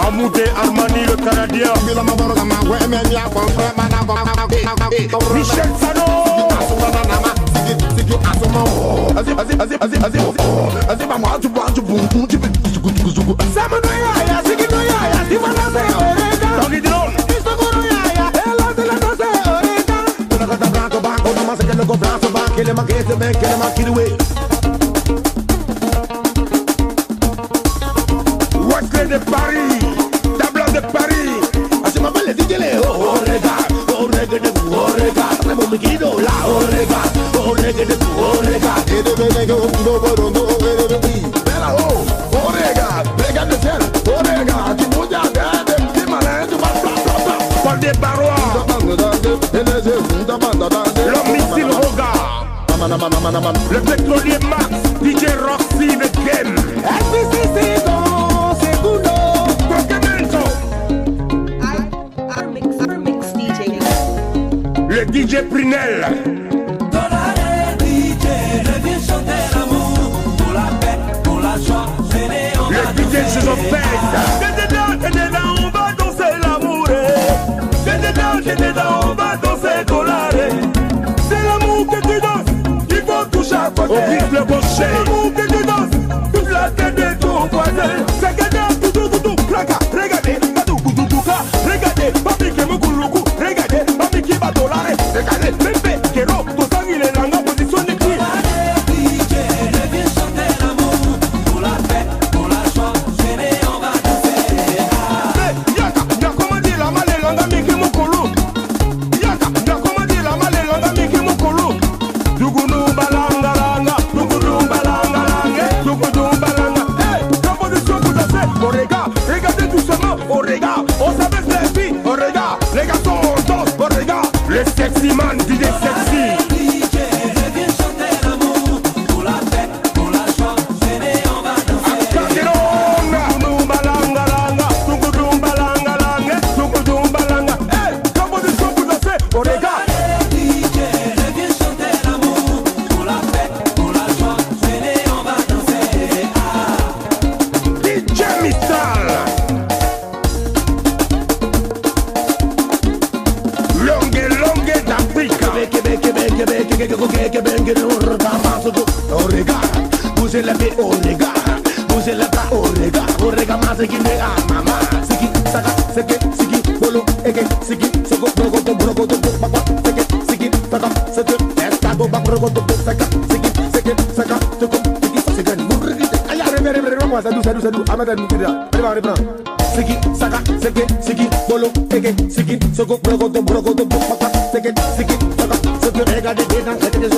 Amoudé Armani le Canadien. Michel Sano. Wesley de Paris, Tabla de Paris. Así me vale DJ orega, tenemos mi guido la orega, orega. Bela orega, brega de cel, orega, tu muda de malade, Paul de Barrois, l'homme missile Roga, le pétrolier Max, DJ Roxy de Game. Le DJ Prinel. Le DJ Joseph. T'es dedans, on va danser l'amour. T'es dedans, on va danser collaré. C'est l'amour que tu danses, il faut toucher à côté. Au vif le gaucher. C'est l'amour que tu danses, toute la tête de ton voisin. C'est gagné, tout, placa, regardez, regardez, papi que me couloukou, regardez, papi qui va dollar, regardez, Pepe, Kero, tout ça il est dans la position de qui? DJ, viens chanter l'amour, pour la paix, pour la joie, gêner, on va danser. Y'a comment dire la malle longa miki mukulu. Y'a comment dire la malle longa miki mukulu. Dugunu balanga langa, dugunu balanga langa, dugunu balanga. Hey, composition pour danser. Oh regarde, regardez doucement. Oh regarde, on s'abaisse les filles. Oh regarde, les garçons on danse. Oh regarde, le sexy man, DJ sexy. DJ, viens chanter l'amour, pour la paix, pour la joie, gêner, on va danser. Dugunu balanga langa, dugunu balanga langa, dugunu balanga. Hey, composition pour danser. Oh regarde. DJ, viens chanter l'amour, pour la paix, pour la joie, gêner, on va danser. DJ Mistral. Longue d'Afrique. Orega, bougez la paix, orega, bougez la paix, orega, mate qui ne a mama, siki, saka, siki, bolo, eke, siki, soko, brogo, papa, siki, saka, esta go, brogo, saka, siki, saka, toko, siki, murri, aya, vamos a sadu, amada, arriba, siki, saka, siki, bolo, eke, siki, soko, brogo, papa, siki, saka, regardez, regardez,